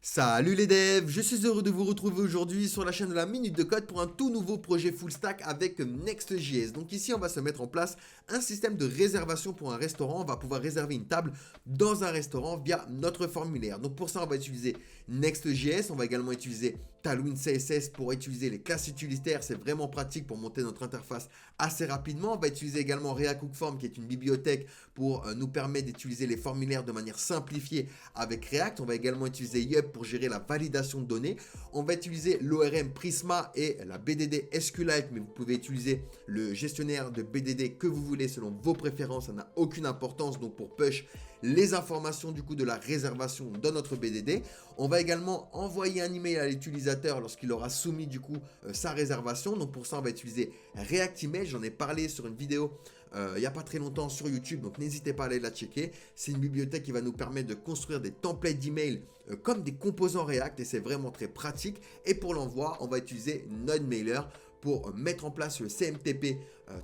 Salut les devs, je suis heureux de vous retrouver aujourd'hui sur la chaîne de la Minute de Code pour un tout nouveau projet full stack avec Next.js. Donc ici on va se mettre en place un système de réservation pour un restaurant. On va pouvoir réserver une table dans un restaurant via notre formulaire. Donc pour ça on va utiliser Next.js, on va également utiliser Tailwind CSS pour utiliser les classes utilitaires. C'est vraiment pratique pour monter notre interface assez rapidement. On va utiliser également React Form qui est une bibliothèque pour nous permettre d'utiliser les formulaires de manière simplifiée avec React. On va également utiliser Yup pour gérer la validation de données. On va utiliser l'ORM Prisma et la BDD SQLite, mais vous pouvez utiliser le gestionnaire de BDD que vous voulez selon vos préférences, ça n'a aucune importance. Donc pour push les informations du coup de la réservation dans notre BDD, on va également envoyer un email à l'utilisateur lorsqu'il aura soumis du coup sa réservation. Donc pour ça on va utiliser React Email, j'en ai parlé sur une vidéo il n'y a pas très longtemps sur YouTube, donc n'hésitez pas à aller la checker. C'est une bibliothèque qui va nous permettre de construire des templates d'email comme des composants React et c'est vraiment très pratique. Et pour l'envoi, on va utiliser NodeMailer pour mettre en place le CMTP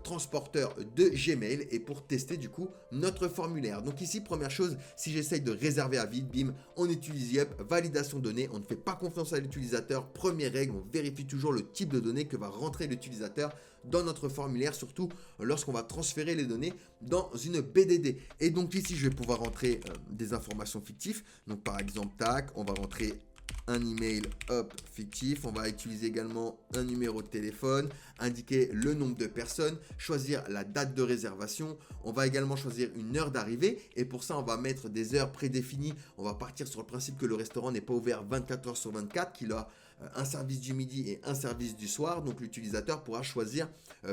transporteur de Gmail et pour tester du coup notre formulaire. Donc ici, première chose, si j'essaye de réserver à vide, bim, on utilise Yup, validation données, on ne fait pas confiance à l'utilisateur. Première règle, on vérifie toujours le type de données que va rentrer l'utilisateur dans notre formulaire, surtout lorsqu'on va transférer les données dans une BDD. Et donc ici, je vais pouvoir rentrer des informations fictives. Donc par exemple, tac, on va rentrer un email fictif, on va utiliser également un numéro de téléphone, indiquer le nombre de personnes, choisir la date de réservation, on va également choisir une heure d'arrivée et pour ça on va mettre des heures prédéfinies, on va partir sur le principe que le restaurant n'est pas ouvert 24 heures sur 24, qu'il a un service du midi et un service du soir, donc l'utilisateur pourra choisir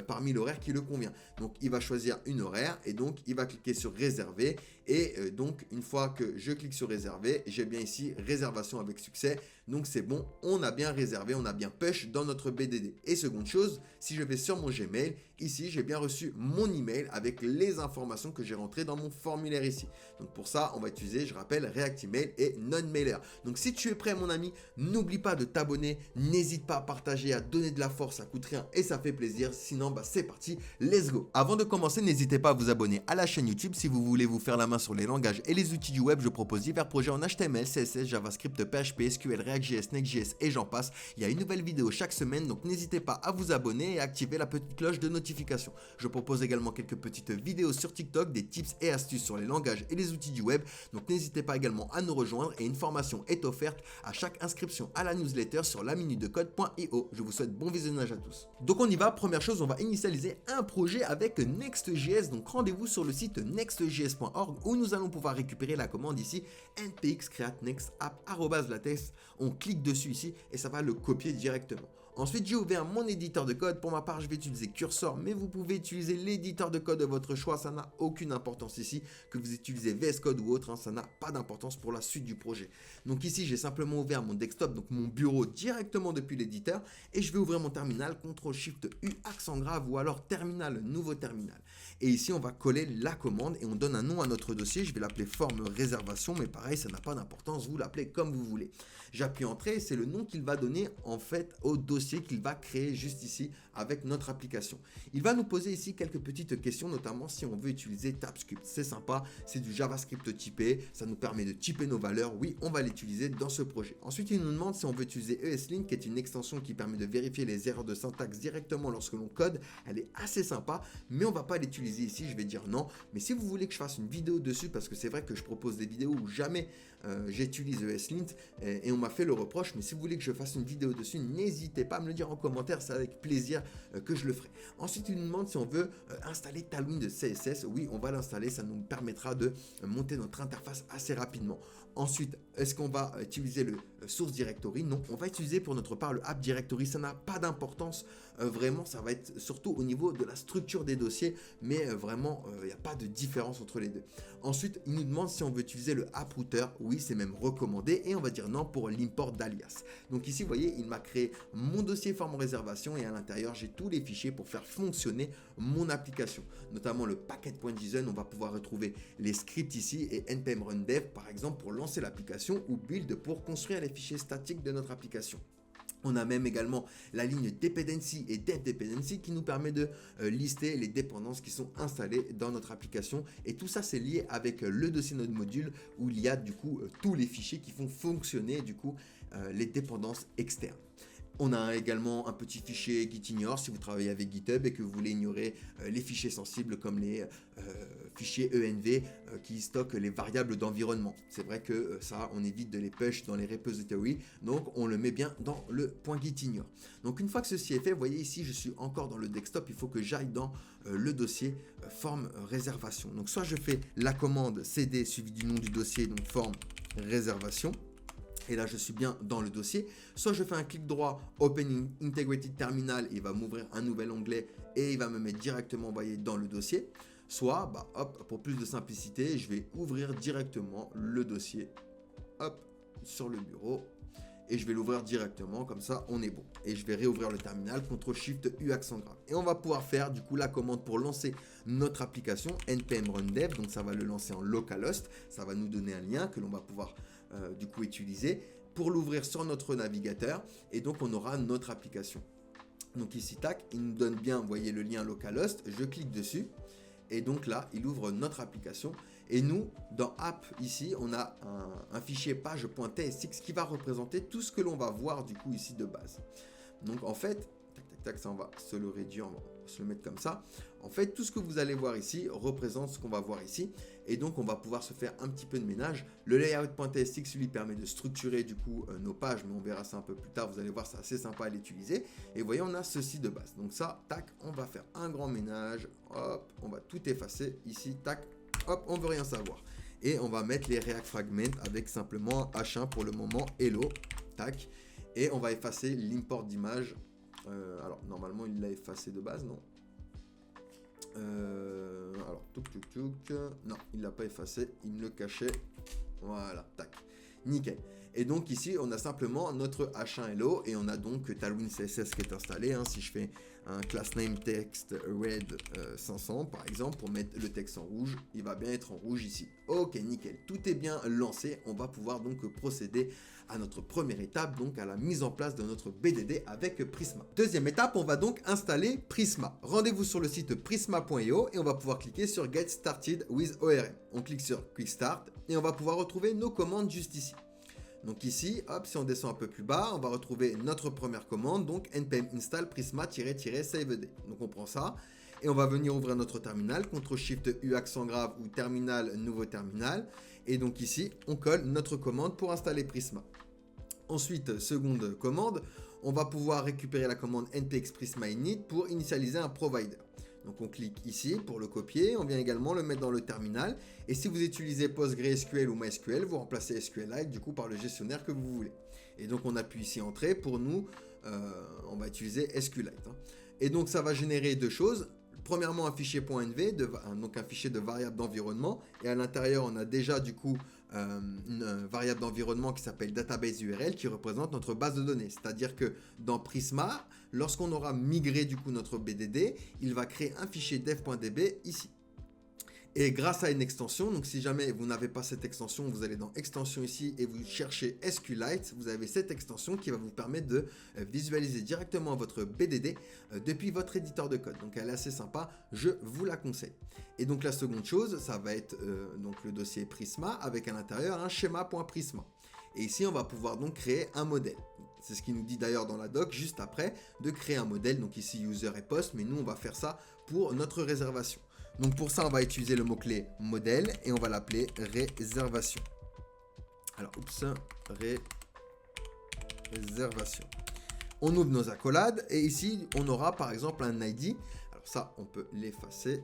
parmi l'horaire qui le convient. Donc il va choisir une horaire et donc il va cliquer sur réserver et donc une fois que je clique sur réserver, j'ai bien ici réservation avec succès. Donc c'est bon, on a bien réservé, on a bien push dans notre BDD. Et seconde chose, si je vais sur mon Gmail, ici j'ai bien reçu mon email avec les informations que j'ai rentrées dans mon formulaire ici. Donc pour ça, on va utiliser, je rappelle, React Email et NodeMailer. Donc si tu es prêt mon ami, n'oublie pas de t'abonner, n'hésite pas à partager, à donner de la force, ça coûte rien et ça fait plaisir. Sinon, c'est parti, let's go. Avant de commencer, n'hésitez pas à vous abonner à la chaîne YouTube si vous voulez vous faire la main sur les langages et les outils du web. Je propose divers projets en HTML, CSS, JavaScript, PHP, SQL, React.js, Next.js et j'en passe. Il y a une nouvelle vidéo chaque semaine, donc n'hésitez pas à vous abonner et à activer la petite cloche de notification. Je propose également quelques petites vidéos sur TikTok, des tips et astuces sur les langages et les outils du web. Donc n'hésitez pas également à nous rejoindre et une formation est offerte à chaque inscription à la newsletter sur laminutedecode.io. Je vous souhaite bon visionnage à tous. Donc on y va, première chose, on va initialiser un projet avec Next.js. Donc rendez-vous sur le site nextjs.org où nous allons pouvoir récupérer la commande ici npx create next app @latex. On clique dessus ici et ça va le copier directement. Ensuite, j'ai ouvert mon éditeur de code. Pour ma part, je vais utiliser Cursor, mais vous pouvez utiliser l'éditeur de code de votre choix. Ça n'a aucune importance ici. Que vous utilisez VS Code ou autre, ça n'a pas d'importance pour la suite du projet. Donc ici, j'ai simplement ouvert mon desktop, donc mon bureau directement depuis l'éditeur. Et je vais ouvrir mon terminal, CTRL-SHIFT-U, accent grave ou alors terminal, nouveau terminal. Et ici, on va coller la commande et on donne un nom à notre dossier. Je vais l'appeler forme réservation, mais pareil, ça n'a pas d'importance. Vous l'appelez comme vous voulez. J'appuie Entrée, c'est le nom qu'il va donner en fait au dossier qu'il va créer juste ici avec notre application. Il va nous poser ici quelques petites questions, notamment si on veut utiliser TypeScript. C'est sympa, c'est du JavaScript typé, ça nous permet de typer nos valeurs. Oui, on va l'utiliser dans ce projet. Ensuite, il nous demande si on veut utiliser ESLint, qui est une extension qui permet de vérifier les erreurs de syntaxe directement lorsque l'on code. Elle est assez sympa, mais on va pas l'utiliser ici. Je vais dire non. Mais si vous voulez que je fasse une vidéo dessus, parce que c'est vrai que je propose des vidéos où jamais j'utilise ESLint et on m'a fait le reproche, mais si vous voulez que je fasse une vidéo dessus, n'hésitez pas à me le dire en commentaire, c'est avec plaisir que je le ferai. Ensuite, il nous demande si on veut installer Tailwind CSS. Oui, on va l'installer, ça nous permettra de monter notre interface assez rapidement. Ensuite, est-ce qu'on va utiliser le source directory? Non, on va utiliser pour notre part le app directory. Ça n'a pas d'importance, vraiment, ça va être surtout au niveau de la structure des dossiers, mais vraiment, il n'y a pas de différence entre les deux. Ensuite, il nous demande si on veut utiliser le app router. Oui, c'est même recommandé et on va dire non pour l'import d'alias. Donc ici, vous voyez, il m'a créé mon dossier forme réservation et à l'intérieur, j'ai tous les fichiers pour faire fonctionner mon application, notamment le packet.json. On va pouvoir retrouver les scripts ici et npm run dev par exemple pour lancer l'application ou build pour construire les fichiers statiques de notre application. On a même également la ligne Dependency et Dev Dependency qui nous permet de lister les dépendances qui sont installées dans notre application. Et tout ça, c'est lié avec le dossier Node Module où il y a du coup tous les fichiers qui font fonctionner du coup les dépendances externes. On a également un petit fichier gitignore si vous travaillez avec GitHub et que vous voulez ignorer les fichiers sensibles comme les fichiers env qui stockent les variables d'environnement. C'est vrai que ça, on évite de les push dans les repositories, donc on le met bien dans le point gitignore. Donc une fois que ceci est fait, vous voyez ici, je suis encore dans le desktop, il faut que j'aille dans le dossier forme réservation. Donc soit je fais la commande cd suivi du nom du dossier, donc forme réservation. Et là, je suis bien dans le dossier. Soit je fais un clic droit, Open Integrated Terminal, il va m'ouvrir un nouvel onglet et il va me mettre directement, voyez, dans le dossier. Soit, pour plus de simplicité, je vais ouvrir directement le dossier, hop, sur le bureau. Et je vais l'ouvrir directement, comme ça, on est bon. Et je vais réouvrir le terminal, CTRL-SHIFT-U accent grave. Et on va pouvoir faire, du coup, la commande pour lancer notre application, npm run dev. Donc, ça va le lancer en localhost. Ça va nous donner un lien que l'on va pouvoir du coup utiliser pour l'ouvrir sur notre navigateur et donc on aura notre application. Donc ici tac, il nous donne bien, vous voyez le lien localhost, je clique dessus et donc là il ouvre notre application et nous dans app ici on a un fichier page.tsx qui va représenter tout ce que l'on va voir du coup ici de base. Donc en fait tac, ça on va se le réduire, on va se le mettre comme ça. En fait, tout ce que vous allez voir ici représente ce qu'on va voir ici. Et donc, on va pouvoir se faire un petit peu de ménage. Le layout.tsx lui permet de structurer du coup nos pages, mais on verra ça un peu plus tard. Vous allez voir, c'est assez sympa à l'utiliser. Et vous voyez, on a ceci de base. Donc ça, tac, on va faire un grand ménage. Hop, on va tout effacer ici, tac, hop, on veut rien savoir. Et on va mettre les React Fragments avec simplement H1 pour le moment, hello, tac. Et on va effacer l'import d'image. Alors, normalement, il l'a effacé de base, non? Alors, non, il l'a pas effacé, il me le cachait. Voilà, tac, nickel. Et donc ici, on a simplement notre H1 Hello et on a donc Tailwind CSS qui est installé. Hein. Si je fais un class name text red 500 par exemple pour mettre le texte en rouge, il va bien être en rouge ici. Ok, nickel, tout est bien lancé. On va pouvoir donc procéder à notre première étape, donc à la mise en place de notre BDD avec Prisma. Deuxième étape, on va donc installer Prisma. Rendez-vous sur le site prisma.io et on va pouvoir cliquer sur Get Started with ORM. On clique sur Quick Start et on va pouvoir retrouver nos commandes juste ici. Donc ici, hop, si on descend un peu plus bas, on va retrouver notre première commande, donc npm install prisma-saved. Donc on prend ça et on va venir ouvrir notre terminal, CTRL-SHIFT-U accent grave ou terminal, nouveau terminal. Et donc ici, on colle notre commande pour installer Prisma. Ensuite, seconde commande, on va pouvoir récupérer la commande npx prisma init pour initialiser un provider. Donc on clique ici pour le copier, on vient également le mettre dans le terminal. Et si vous utilisez PostgreSQL ou MySQL, vous remplacez SQLite du coup par le gestionnaire que vous voulez. Et donc on appuie ici Entrée, pour nous, on va utiliser SQLite. Hein. Et donc ça va générer deux choses. Premièrement, un fichier .env, donc un fichier de variable d'environnement. Et à l'intérieur, on a déjà du coup une variable d'environnement qui s'appelle database URL qui représente notre base de données. C'est-à-dire que dans Prisma, lorsqu'on aura migré du coup notre BDD, il va créer un fichier dev.db ici. Et grâce à une extension, donc si jamais vous n'avez pas cette extension, vous allez dans extension ici et vous cherchez SQLite, vous avez cette extension qui va vous permettre de visualiser directement votre BDD depuis votre éditeur de code. Donc elle est assez sympa, je vous la conseille. Et donc la seconde chose, ça va être donc le dossier Prisma avec à l'intérieur un schéma.prisma. Et ici, on va pouvoir donc créer un modèle. C'est ce qui nous dit d'ailleurs dans la doc juste après de créer un modèle. Donc ici, user et post, mais nous, on va faire ça pour notre réservation. Donc pour ça, on va utiliser le mot-clé modèle et on va l'appeler réservation. Alors, réservation. On ouvre nos accolades et ici, on aura par exemple un ID. Alors ça, on peut l'effacer.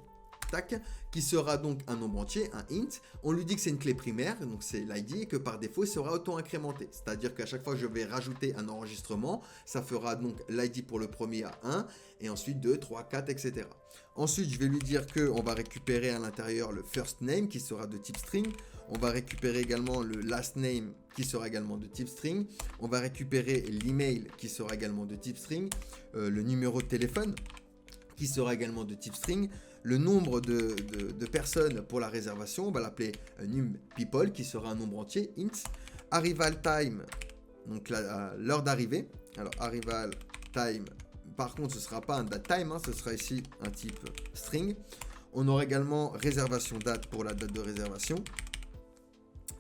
Tac, qui sera donc un nombre entier, un int. On lui dit que c'est une clé primaire, donc c'est l'ID, et que par défaut, il sera auto-incrémenté. C'est-à-dire qu'à chaque fois que je vais rajouter un enregistrement, ça fera donc l'ID pour le premier à 1, et ensuite 2, 3, 4, etc. Ensuite, je vais lui dire qu'on va récupérer à l'intérieur le first name, qui sera de type string. On va récupérer également le last name, qui sera également de type string. On va récupérer l'email, qui sera également de type string. Le numéro de téléphone, qui sera également de type string. Le nombre de personnes pour la réservation, on va l'appeler num people, qui sera un nombre entier, int. Arrival time, donc l'heure d'arrivée, Alors arrival time, par contre ce sera pas un date time, hein, ce sera ici un type string. On aura également réservation date pour la date de réservation.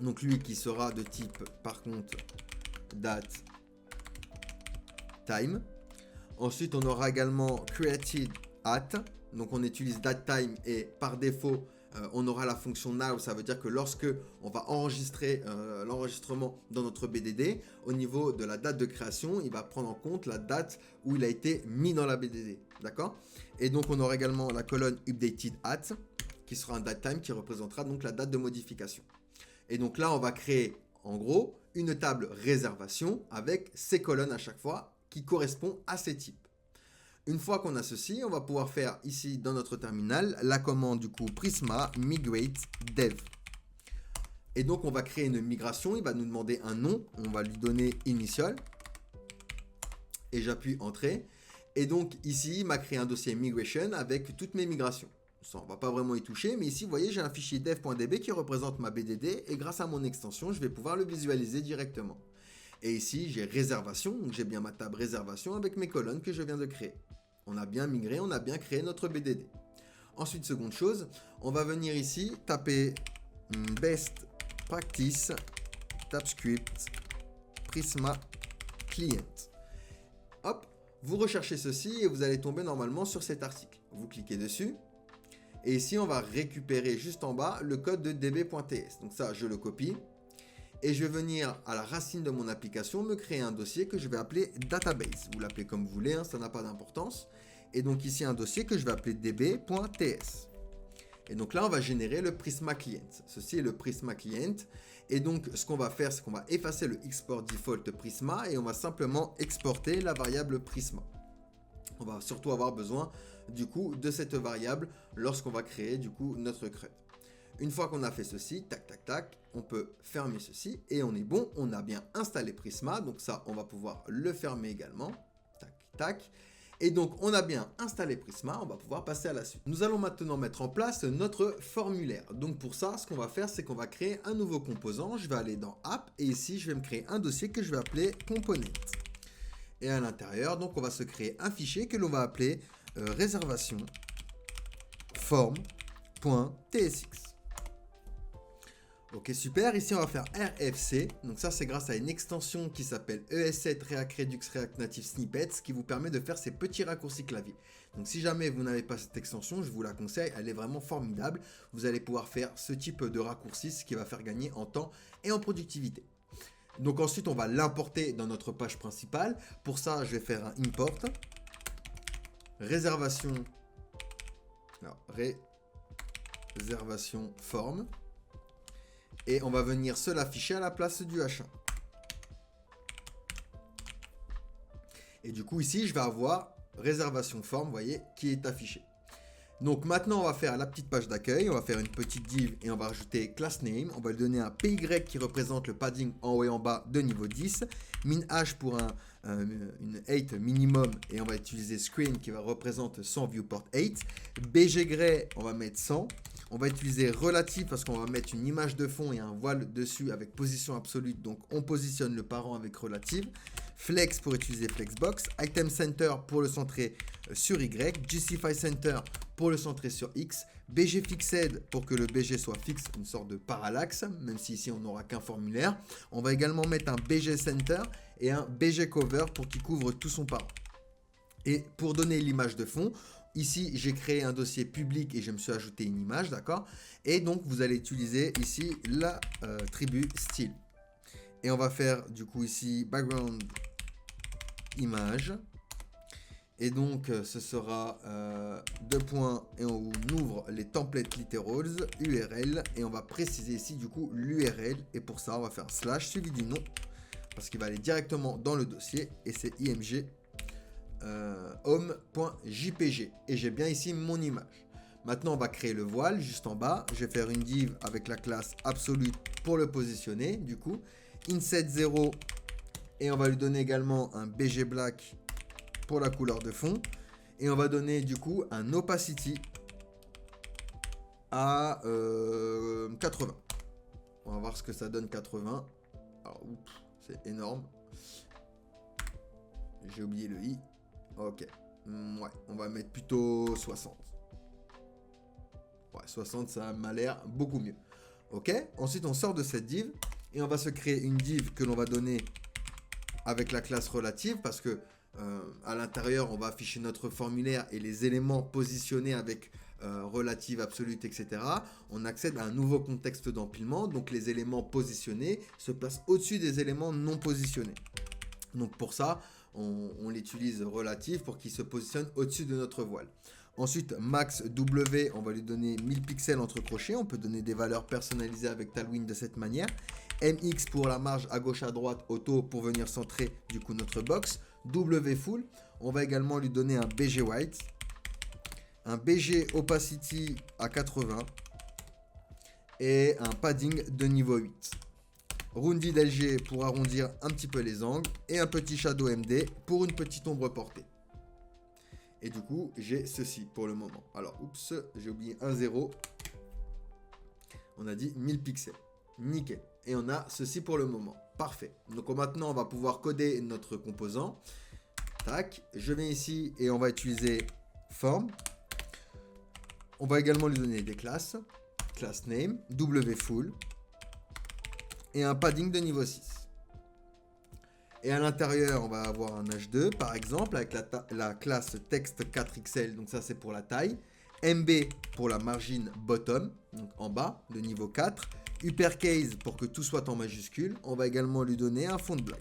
Donc lui qui sera de type par contre date time. Ensuite on aura également created at. Donc on utilise date time et par défaut on aura la fonction now. Ça veut dire que lorsque on va enregistrer l'enregistrement dans notre BDD, au niveau de la date de création, il va prendre en compte la date où il a été mis dans la BDD. D'accord? Et donc on aura également la colonne updated at qui sera un date time qui représentera donc la date de modification. Et donc là, on va créer en gros une table réservation avec ces colonnes à chaque fois qui correspond à ces types. Une fois qu'on a ceci, on va pouvoir faire ici dans notre terminal la commande du coup Prisma migrate dev. Et donc on va créer une migration, il va nous demander un nom, on va lui donner initial. Et j'appuie entrée. Et donc ici, il m'a créé un dossier migration avec toutes mes migrations. Ça, on va pas vraiment y toucher, mais ici, vous voyez, j'ai un fichier dev.db qui représente ma BDD et grâce à mon extension, je vais pouvoir le visualiser directement. Et ici, j'ai réservation, donc j'ai bien ma table réservation avec mes colonnes que je viens de créer. On a bien migré, on a bien créé notre BDD. Ensuite, seconde chose, on va venir ici taper best practice TypeScript Prisma client. Hop, vous recherchez ceci et vous allez tomber normalement sur cet article. Vous cliquez dessus. Et ici, on va récupérer juste en bas le code de db.ts. Donc ça, je le copie. Et je vais venir à la racine de mon application, me créer un dossier que je vais appeler database. Vous l'appelez comme vous voulez, hein, ça n'a pas d'importance. Et donc ici, un dossier que je vais appeler db.ts. Et donc là, on va générer le Prisma Client. Ceci est le Prisma Client. Et donc, ce qu'on va faire, c'est qu'on va effacer le export default Prisma et on va simplement exporter la variable Prisma. On va surtout avoir besoin du coup de cette variable lorsqu'on va créer du coup notre CRUD. Une fois qu'on a fait ceci, tac tac tac, on peut fermer ceci et on est bon, on a bien installé Prisma, donc ça on va pouvoir le fermer également, tac tac. Et donc on a bien installé Prisma, on va pouvoir passer à la suite. Nous allons maintenant mettre en place notre formulaire. Donc pour ça, ce qu'on va faire, c'est qu'on va créer un nouveau composant. Je vais aller dans App et ici je vais me créer un dossier que je vais appeler Component. Et à l'intérieur, donc on va se créer un fichier que l'on va appeler réservation form.tsx. Ok, super. Ici, on va faire RFC. Donc ça, c'est grâce à une extension qui s'appelle ES7 React Redux React Native Snippets qui vous permet de faire ces petits raccourcis clavier. Donc si jamais vous n'avez pas cette extension, je vous la conseille. Elle est vraiment formidable. Vous allez pouvoir faire ce type de raccourcis, ce qui va faire gagner en temps et en productivité. Donc ensuite, on va l'importer dans notre page principale. Pour ça, je vais faire un import. Réservation. Alors, réservation form. Et on va venir se l'afficher à la place du H1. Et du coup, ici, je vais avoir réservation form, vous voyez, qui est affichée. Donc maintenant, on va faire la petite page d'accueil. On va faire une petite div et on va rajouter class name. On va lui donner un PY qui représente le padding en haut et en bas de niveau 10. Min H pour une 8 minimum et on va utiliser screen qui va représenter 100 viewport 8. BG gray, on va mettre 100. On va utiliser relative parce qu'on va mettre une image de fond et un voile dessus avec position absolue. Donc on positionne le parent avec relative. Flex pour utiliser Flexbox. Item Center pour le centrer sur Y. Justify Center pour le centrer sur X. BG Fixed pour que le BG soit fixe, une sorte de parallaxe, même si ici on n'aura qu'un formulaire. On va également mettre un BG Center et un BG Cover pour qu'il couvre tout son parent. Et pour donner l'image de fond, ici, j'ai créé un dossier public et je me suis ajouté une image, d'accord? Et donc, vous allez utiliser ici la tribu style. Et on va faire du coup ici background image. Et donc, ce sera deux points et on ouvre les templates literals, URL. Et on va préciser ici du coup l'URL. Et pour ça, on va faire slash suivi du nom parce qu'il va aller directement dans le dossier et c'est img. home.jpg et j'ai bien ici mon image. Maintenant on va créer le voile juste en bas. Je vais faire une div avec la classe absolute pour le positionner du coup. Inset 0 et on va lui donner également un BG black pour la couleur de fond et on va donner du coup un opacity à 80. On va voir ce que ça donne 80. Alors c'est énorme. J'ai oublié le i. Ok. Ouais, on va mettre plutôt 60. Ouais, 60, ça m'a l'air beaucoup mieux. Ok. Ensuite, on sort de cette div et on va se créer une div que l'on va donner avec la classe relative parce que à l'intérieur, on va afficher notre formulaire et les éléments positionnés avec relative, absolue, etc. On accède à un nouveau contexte d'empilement. Donc, les éléments positionnés se placent au-dessus des éléments non positionnés. Donc, pour ça, on l'utilise relative pour qu'il se positionne au-dessus de notre voile. Ensuite, max W, on va lui donner 1000 pixels entre crochets. On peut donner des valeurs personnalisées avec Tailwind de cette manière. MX pour la marge à gauche à droite, auto pour venir centrer du coup notre box. W full, on va également lui donner un BG white, un BG opacity à 80 et un padding de niveau 8. Rounded LG pour arrondir un petit peu les angles et un petit shadow MD pour une petite ombre portée. Et du coup, j'ai ceci pour le moment. Alors, oups, j'ai oublié un 0. On a dit 1000 pixels. Nickel. Et on a ceci pour le moment. Parfait. Donc maintenant, on va pouvoir coder notre composant. Tac. Je viens ici et on va utiliser form. On va également lui donner des classes. Class name, W full. Et un padding de niveau 6. Et à l'intérieur, on va avoir un H2, par exemple, avec la classe text 4XL. Donc ça, c'est pour la taille. MB pour la margin bottom, donc en bas, de niveau 4. Uppercase pour que tout soit en majuscule. On va également lui donner un fond de bloc.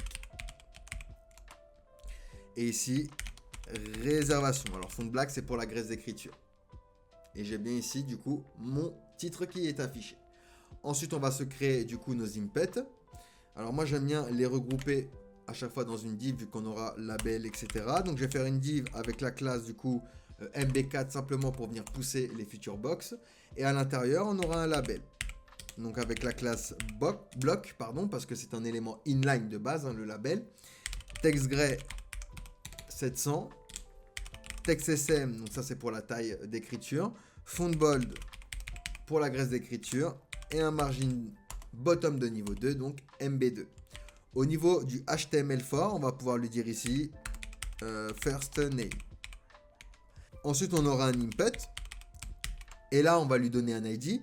Et ici, réservation. Alors, fond de bloc, c'est pour la graisse d'écriture. Et j'ai bien ici, du coup, mon titre qui est affiché. Ensuite, on va se créer, du coup, nos inputs. Alors, moi, j'aime bien les regrouper à chaque fois dans une div, vu qu'on aura label, etc. Donc, je vais faire une div avec la classe, du coup, MB4, simplement pour venir pousser les feature box. Et à l'intérieur, on aura un label. Donc, avec la classe block, pardon, parce que c'est un élément inline de base, hein, le label. Text gray 700. Text SM, donc ça, c'est pour la taille d'écriture. Font bold pour la graisse d'écriture. Et un margin bottom de niveau 2, donc MB2. Au niveau du HTML4, on va pouvoir lui dire ici first name. Ensuite, on aura un input. Et là, on va lui donner un ID.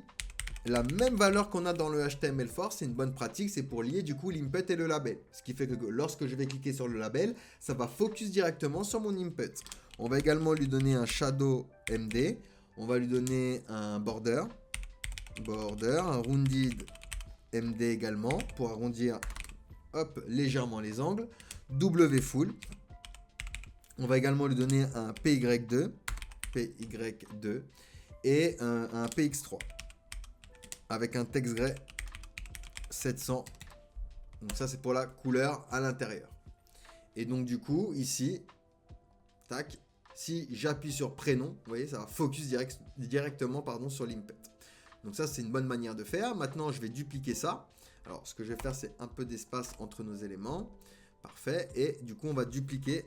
La même valeur qu'on a dans le HTML4, c'est une bonne pratique, c'est pour lier du coup l'input et le label. Ce qui fait que lorsque je vais cliquer sur le label, ça va focus directement sur mon input. On va également lui donner un shadow MD. On va lui donner un border, un rounded MD également pour arrondir légèrement les angles. W full. On va également lui donner un PY2 et un PX3 avec un text gray 700. Donc ça, c'est pour la couleur à l'intérieur. Et donc du coup, ici, tac, si j'appuie sur prénom, vous voyez, ça va focus directement sur l'input. Donc ça, c'est une bonne manière de faire. Maintenant, je vais dupliquer ça. Alors, ce que je vais faire, c'est un peu d'espace entre nos éléments. Parfait. Et du coup, on va dupliquer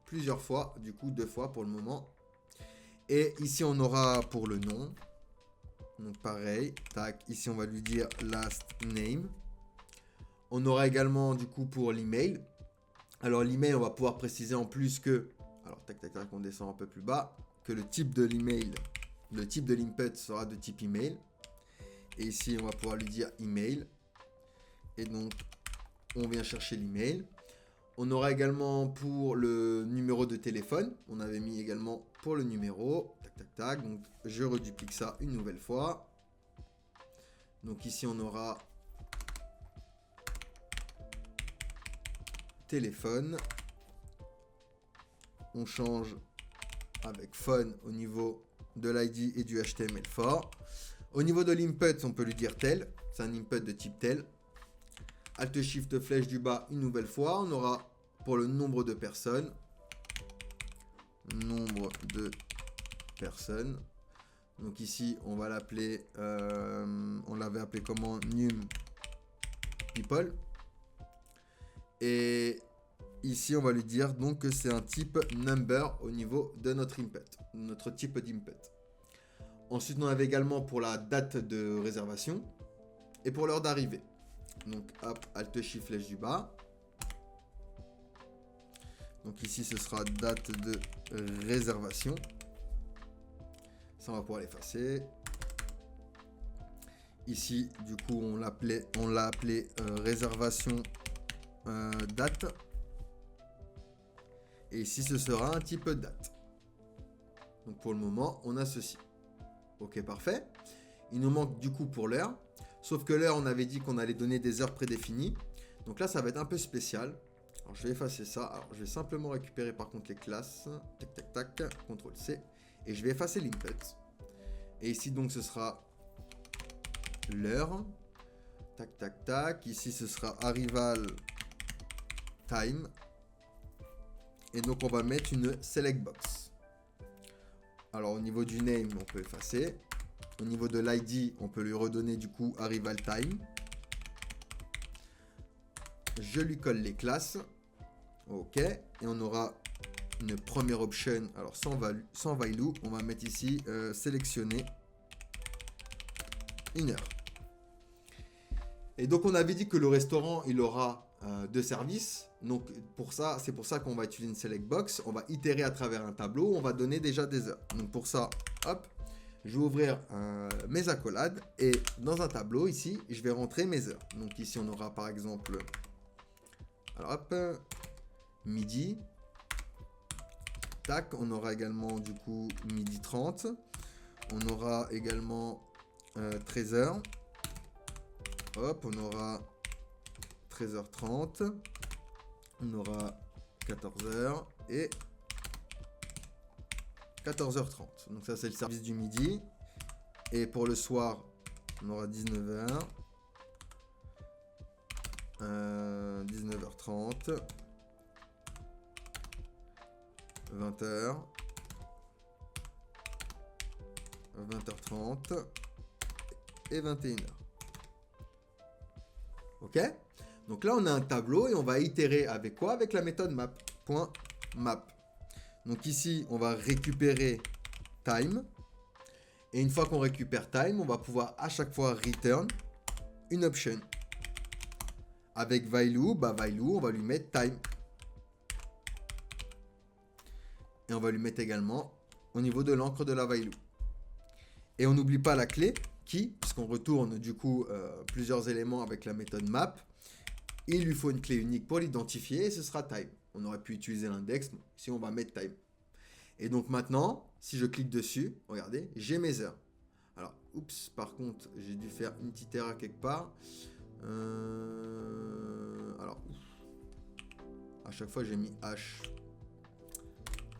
plusieurs fois. Du coup, 2 fois pour le moment. Et ici, on aura pour le nom. Donc, pareil. Tac. Ici, on va lui dire last name. On aura également, du coup, pour l'email. Alors, l'email, on va pouvoir préciser en plus que... Alors, tac, tac, tac, on descend un peu plus bas. Que le type de l'email, le type de l'input sera de type email. Et ici, on va pouvoir lui dire email. Et donc, on vient chercher l'email. On aura également pour le numéro de téléphone. On avait mis également pour le numéro. Tac, tac, tac. Donc, je reduplique ça une nouvelle fois. Donc, ici, on aura téléphone. On change avec phone au niveau de l'ID et du HTML4. Au niveau de l'input, on peut lui dire tel. C'est un input de type tel. Alt Shift flèche du bas une nouvelle fois. On aura pour le nombre de personnes. Nombre de personnes. Donc ici, on va l'appeler... on l'avait appelé comment? Num people. Et ici, on va lui dire donc que c'est un type number au niveau de notre input. Notre type d'input. Ensuite, on avait également pour la date de réservation et pour l'heure d'arrivée. Donc, hop, Alt Shift flèche du bas. Donc ici, ce sera date de réservation. Ça, on va pouvoir l'effacer. Ici, du coup, on l'a appelé réservation date. Et ici, ce sera un type date. Donc pour le moment, on a ceci. Ok, parfait. Il nous manque du coup pour l'heure. Sauf que l'heure, on avait dit qu'on allait donner des heures prédéfinies. Donc là, ça va être un peu spécial. Alors je vais effacer ça. Alors je vais simplement récupérer par contre les classes. Tac, tac, tac. CTRL-C. Et je vais effacer l'input. Et ici, donc, ce sera l'heure. Tac, tac, tac. Ici, ce sera arrival time. Et donc, on va mettre une select box. Alors, au niveau du name, on peut effacer. Au niveau de l'ID, on peut lui redonner du coup arrival time. Je lui colle les classes. OK. Et on aura une première option. Alors, sans value, on va mettre ici sélectionner une heure. Et donc, on avait dit que le restaurant, il aura deux services. Donc, c'est pour ça qu'on va utiliser une select box. On va itérer à travers un tableau. On va donner déjà des heures. Donc, pour ça, hop, je vais ouvrir mes accolades. Et dans un tableau, ici, je vais rentrer mes heures. Donc, ici, on aura par exemple, alors hop, midi. Tac, on aura également du coup midi 30. On aura également 13h. Hop, on aura 13h30. On aura 14h et 14h30. Donc ça, c'est le service du midi. Et pour le soir, on aura 19h. 19h30. 20h. 20h30. Et 21h. Ok? Donc là, on a un tableau et on va itérer avec quoi? Avec la méthode map.map. Donc ici, on va récupérer time. Et une fois qu'on récupère time, on va pouvoir à chaque fois return une option. Avec value, on va lui mettre time. Et on va lui mettre également au niveau de l'encre de la value. Et on n'oublie pas la clé qui, puisqu'on retourne du coup plusieurs éléments avec la méthode map. Il lui faut une clé unique pour l'identifier et ce sera time. On aurait pu utiliser l'index, ici on va mettre time. Et donc maintenant, si je clique dessus, regardez, j'ai mes heures. Alors, oups, par contre, j'ai dû faire une petite erreur quelque part. Alors, à chaque fois j'ai mis H.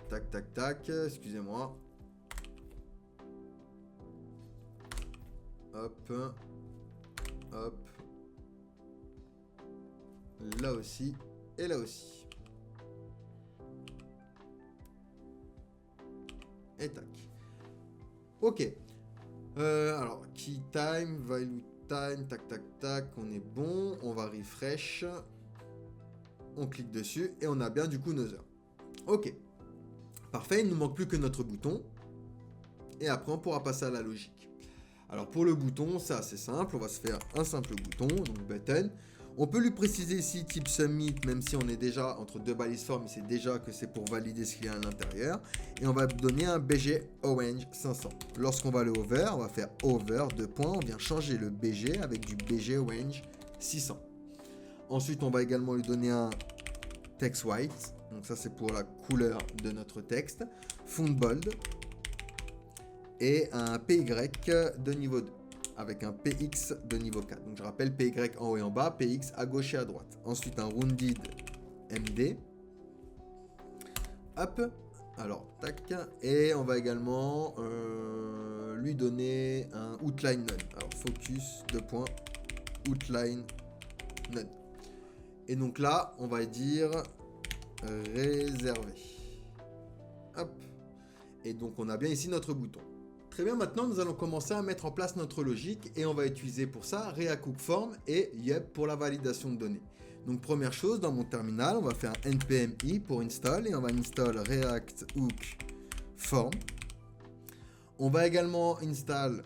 Tac, tac, tac, excusez-moi. Hop, hop. Là aussi, et là aussi. Et tac. Ok. Alors, key time, value time, tac, tac, tac, on est bon. On va refresh. On clique dessus et on a bien du coup nos heures. Ok. Parfait, il ne nous manque plus que notre bouton. Et après, on pourra passer à la logique. Alors, pour le bouton, c'est assez simple. On va se faire un simple bouton, donc button. On peut lui préciser ici type submit, même si on est déjà entre deux balises formes, il sait déjà que c'est pour valider ce qu'il y a à l'intérieur. Et on va donner un BG Orange 500. Lorsqu'on va le over, on va faire over, 2 points, on vient changer le BG avec du BG Orange 600. Ensuite, on va également lui donner un text white. Donc ça, c'est pour la couleur de notre texte. Font bold. Et un PY de niveau 2. Avec un PX de niveau 4. Donc je rappelle PY en haut et en bas, PX à gauche et à droite. Ensuite un rounded MD. Hop. Alors, tac. Et on va également lui donner un outline none. Alors focus, 2 points, outline none. Et donc là, on va dire réservé. Hop. Et donc on a bien ici notre bouton. Très bien, maintenant nous allons commencer à mettre en place notre logique et on va utiliser pour ça React Hook Form et Yep pour la validation de données. Donc première chose, dans mon terminal, on va faire un npm i pour install et on va install React Hook Form. On va également install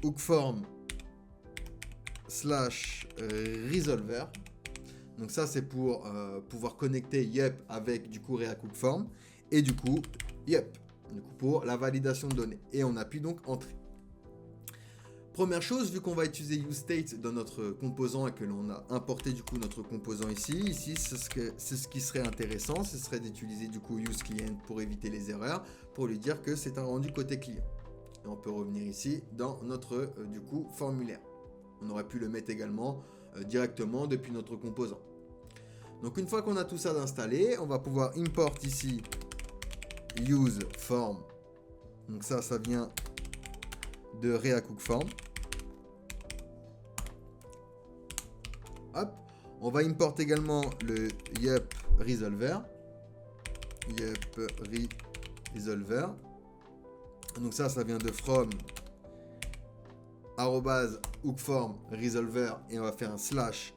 @hookform /resolver. Donc ça, c'est pour pouvoir connecter Yup avec du coup React Hook Form et du coup Yup, du coup pour la validation de données. Et on appuie donc Entrée. Première chose, vu qu'on va utiliser useState dans notre composant et que l'on a importé du coup notre composant ici, c'est ce qui serait intéressant, ce serait d'utiliser du coup useClient pour éviter les erreurs, pour lui dire que c'est un rendu côté client. Et on peut revenir ici dans notre du coup formulaire. On aurait pu le mettre également directement depuis notre composant. Donc une fois qu'on a tout ça installé, on va pouvoir import ici use form. Donc ça vient de React Hook Form. Hop, on va import également le Yup Resolver. Yup Resolver. Donc ça vient de from @hookform resolver et on va faire un slash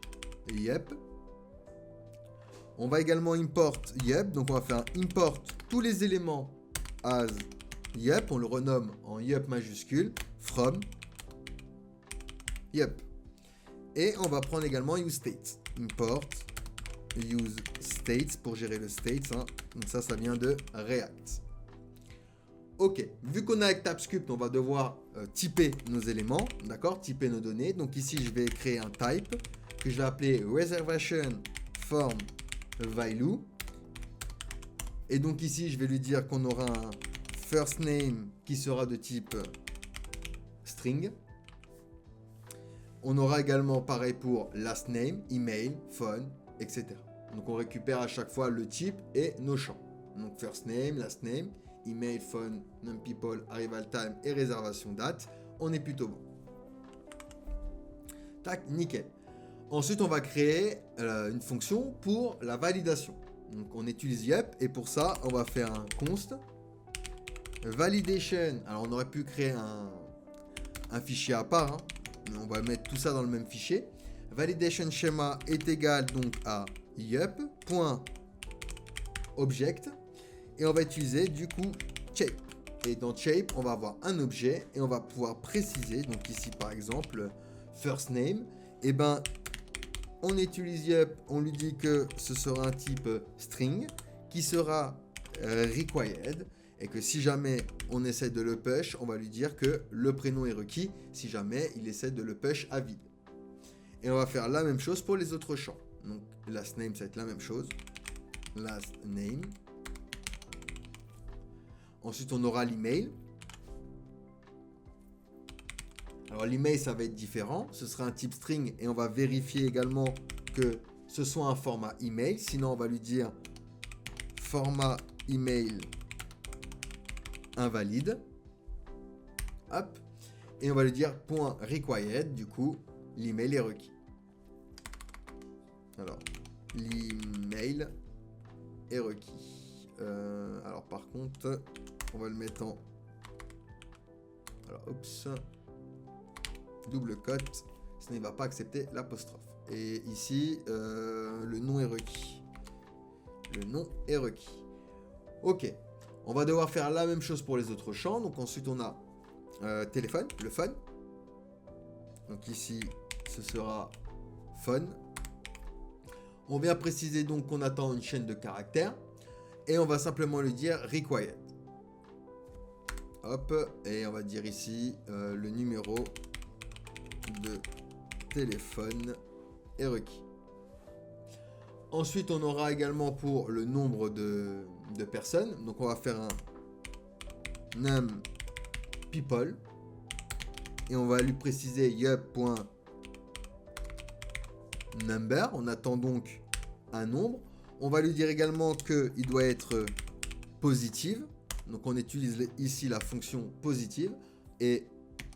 yup. On va également import yup, donc on va faire un import tous les éléments as yup, on le renomme en yup majuscule, from yup. Et on va prendre également useState, import useState pour gérer le state, hein. Donc ça vient de React. Ok, vu qu'on a avec TypeScript, on va devoir typer nos éléments, d'accord, typer nos données. Donc ici, je vais créer un type que je vais appeler reservation form value. Et donc ici, je vais lui dire qu'on aura un first name qui sera de type string. On aura également pareil pour last name, email, phone, etc. Donc on récupère à chaque fois le type et nos champs. Donc first name, last name, email, phone, num people, arrival time et réservation date. On est plutôt bon. Tac, nickel. Ensuite, on va créer une fonction pour la validation. Donc on utilise yup et pour ça, on va faire un const validation. Alors on aurait pu créer un fichier à part, hein. On va mettre tout ça dans le même fichier. Validation schema est égal donc à yup.object et on va utiliser du coup shape. Et dans shape, on va avoir un objet et on va pouvoir préciser. Donc ici par exemple first name, et ben on utilise yup, on lui dit que ce sera un type string qui sera required. Et que si jamais on essaie de le push, on va lui dire que le prénom est requis si jamais il essaie de le push à vide. Et on va faire la même chose pour les autres champs. Donc last name, ça va être la même chose. Last name. Ensuite, on aura l'email. Alors l'email, ça va être différent. Ce sera un type string et on va vérifier également que ce soit un format email. Sinon, on va lui dire format email invalide. Hop. Et on va lui dire point .required. Du coup, l'email est requis. Alors, l'email est requis. Alors, par contre, on va le mettre en... Alors, oups. Double cote. Ce ne va pas accepter l'apostrophe. Et ici, le nom est requis. Le nom est requis. Ok. On va devoir faire la même chose pour les autres champs. Donc ensuite, on a téléphone, le phone. Donc ici, ce sera phone. On vient préciser donc qu'on attend une chaîne de caractères. Et on va simplement lui dire required. Hop. Et on va dire ici le numéro de téléphone est requis. Ensuite, on aura également pour le nombre de personnes. Donc, on va faire un num people. Et on va lui préciser yup.number. On attend donc un nombre. On va lui dire également qu'il doit être positive. Donc, on utilise ici la fonction positive. Et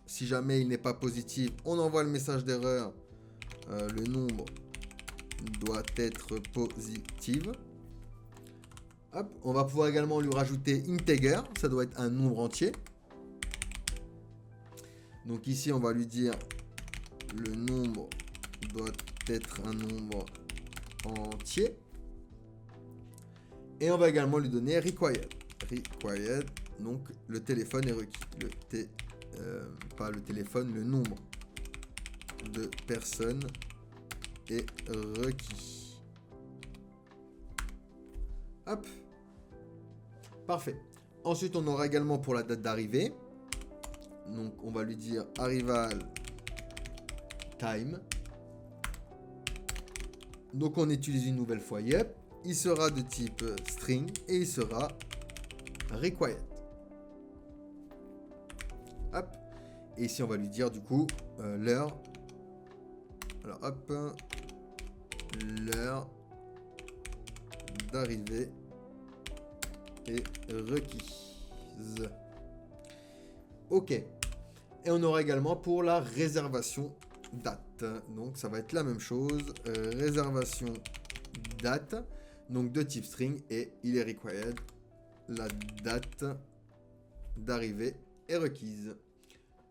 si jamais il n'est pas positif, on envoie le message d'erreur. Le nombre doit être positive. Hop, on va pouvoir également lui rajouter integer, ça doit être un nombre entier. Donc ici, on va lui dire le nombre doit être un nombre entier. Et on va également lui donner required. Required, donc le téléphone est requis. Pas le téléphone, le nombre de personnes est requis. Hop. Parfait. Ensuite, on aura également pour la date d'arrivée. Donc, on va lui dire arrival time. Donc, on utilise une nouvelle fois yep. Il sera de type string et il sera required. Hop. Et ici, on va lui dire du coup l'heure. Alors, hop. L'heure d'arrivée est requise. Ok. Et on aura également pour la réservation date. Donc, ça va être la même chose. Réservation date. Donc, de type string et il est required. La date d'arrivée est requise.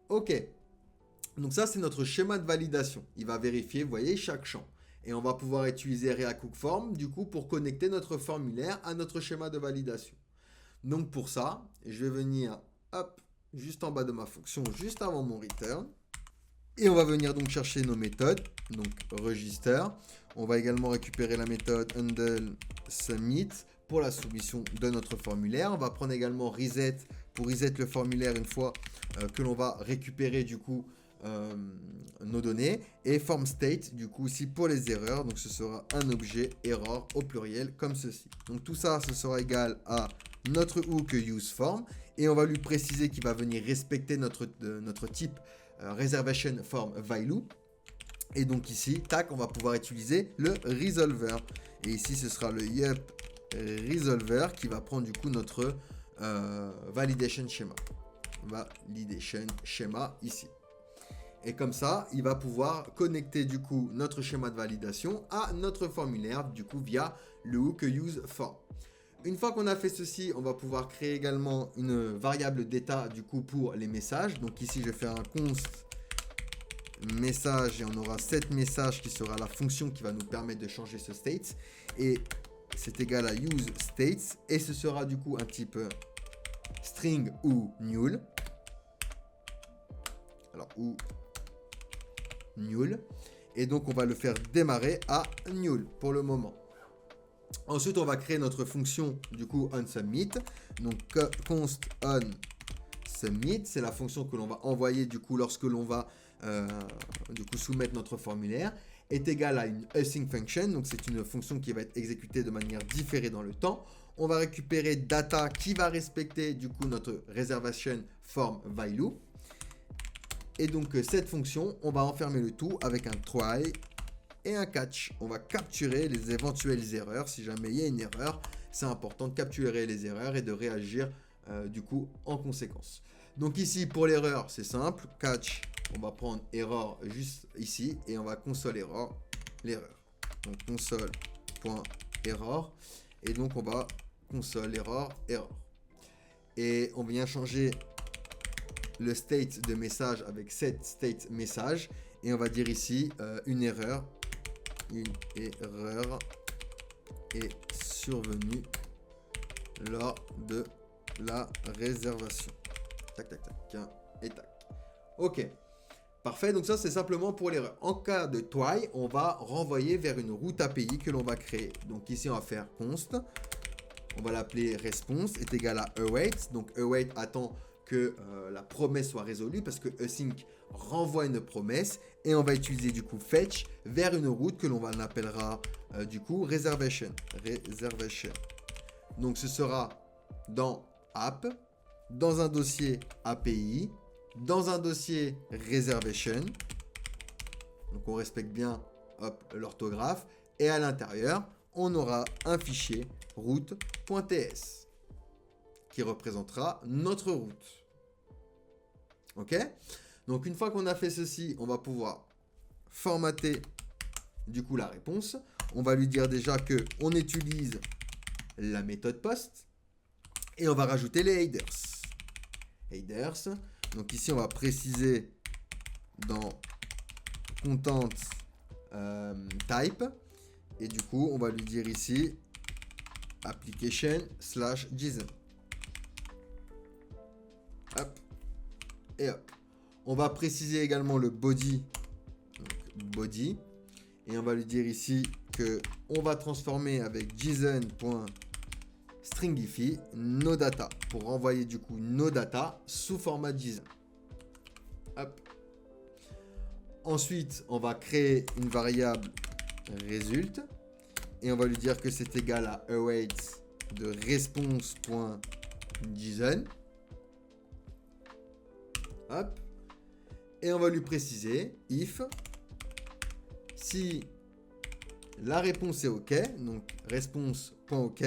Ok. Donc, ça, c'est notre schéma de validation. Il va vérifier, vous voyez, chaque champ. Et on va pouvoir utiliser React Hook Form, du coup, pour connecter notre formulaire à notre schéma de validation. Donc, pour ça, je vais venir, hop, juste en bas de ma fonction, juste avant mon return. Et on va venir donc chercher nos méthodes, donc register. On va également récupérer la méthode handle submit pour la soumission de notre formulaire. On va prendre également reset pour reset le formulaire une fois que l'on va récupérer du coup nos données. Et form state du coup aussi pour les erreurs. Donc ce sera un objet error au pluriel comme ceci. Donc tout ça, ce sera égal à notre hook useForm. Et on va lui préciser qu'il va venir respecter notre type reservation form value. Et donc ici, tac, on va pouvoir utiliser le resolver. Et ici, ce sera le yup resolver qui va prendre du coup notre validation schéma. Validation schéma ici. Et comme ça, il va pouvoir connecter du coup notre schéma de validation à notre formulaire du coup via le hook useForm. Une fois qu'on a fait ceci, on va pouvoir créer également une variable d'état du coup pour les messages. Donc ici, je vais faire un const message et on aura set message qui sera la fonction qui va nous permettre de changer ce state. Et c'est égal à use states et ce sera du coup un type string ou null. Alors, ou null. Et donc, on va le faire démarrer à null pour le moment. Ensuite, on va créer notre fonction du coup onSubmit. Donc, const onSubmit, c'est la fonction que l'on va envoyer du coup lorsque l'on va du coup soumettre notre formulaire, est égal à une async function. Donc, c'est une fonction qui va être exécutée de manière différée dans le temps. On va récupérer data qui va respecter du coup notre reservation form value. Et donc, cette fonction, on va enfermer le tout avec un try et un catch. On va capturer les éventuelles erreurs. Si jamais il y a une erreur, c'est important de capturer les erreurs et de réagir du coup en conséquence. Donc ici, pour l'erreur, c'est simple. Catch, on va prendre erreur juste ici et on va console error l'erreur. Donc console.error et donc on va console error. Et on vient changer le state de message avec set state message et on va dire ici une erreur est survenue lors de la réservation. Tac tac tac et tac. Ok, parfait. Donc ça c'est simplement pour l'erreur. En cas de try, on va renvoyer vers une route API que l'on va créer. Donc ici on va faire const, on va l'appeler response est égal à await. Donc await attend que la promesse soit résolue parce que async renvoie une promesse et on va utiliser du coup fetch vers une route que l'on appellera du coup reservation. Donc ce sera dans app, dans un dossier API, dans un dossier reservation. Donc on respecte bien l'orthographe et à l'intérieur on aura un fichier route.ts qui représentera notre route. Ok? Donc une fois qu'on a fait ceci, on va pouvoir formater du coup la réponse. On va lui dire déjà que on utilise la méthode post et on va rajouter les headers. Donc ici on va préciser dans content type et du coup on va lui dire ici application/JSON. Hop et hop. On va préciser également le body, donc body, et on va lui dire ici que on va transformer avec JSON.body stringify nos data pour renvoyer du coup nos data sous format JSON. Hop. Ensuite, on va créer une variable result et on va lui dire que c'est égal à await de response.json. Hop. Et on va lui préciser if si la réponse est OK, donc response.OK,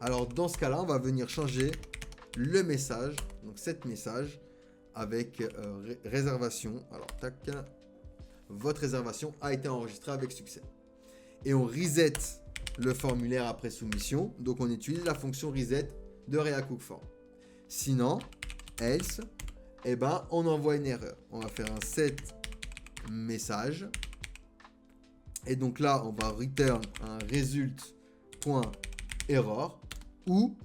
alors dans ce cas-là, on va venir changer le message, donc cet message avec réservation. Alors, tac, votre réservation a été enregistrée avec succès. Et on reset le formulaire après soumission, donc on utilise la fonction reset de ReaCookForm. Sinon, else, eh ben, on envoie une erreur. On va faire un set message. Et donc là, on va return un result.error où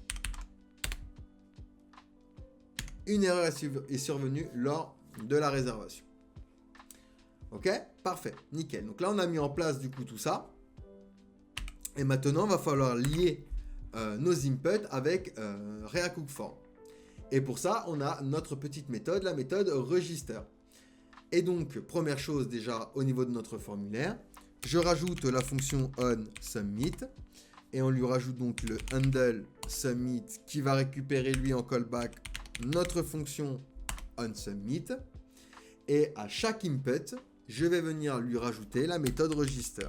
une erreur est survenue lors de la réservation. Ok, parfait, nickel. Donc là, on a mis en place du coup tout ça. Et maintenant, il va falloir lier nos inputs avec ReaCookForm. Et pour ça, on a notre petite méthode, la méthode register. Et donc, première chose déjà au niveau de notre formulaire, je rajoute la fonction onSubmit et on lui rajoute donc le handle submit qui va récupérer lui en callback notre fonction onSubmit. Et à chaque input, je vais venir lui rajouter la méthode register.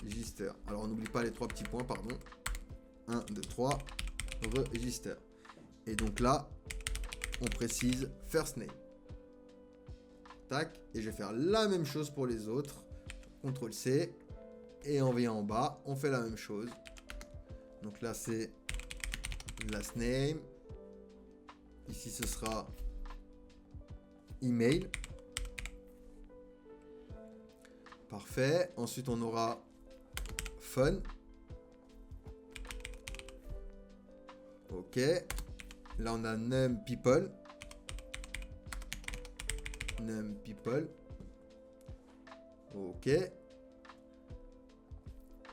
Register. Alors, on n'oublie pas les 3 petits points, pardon. 1, 2, 3, register. Et donc là, on précise first name. Tac. Et je vais faire la même chose pour les autres. CTRL C. Et on vient en bas, on fait la même chose. Donc là, c'est last name. Ici, ce sera email. Parfait. Ensuite, on aura phone. Ok. Là, on a num people. Num people. Ok.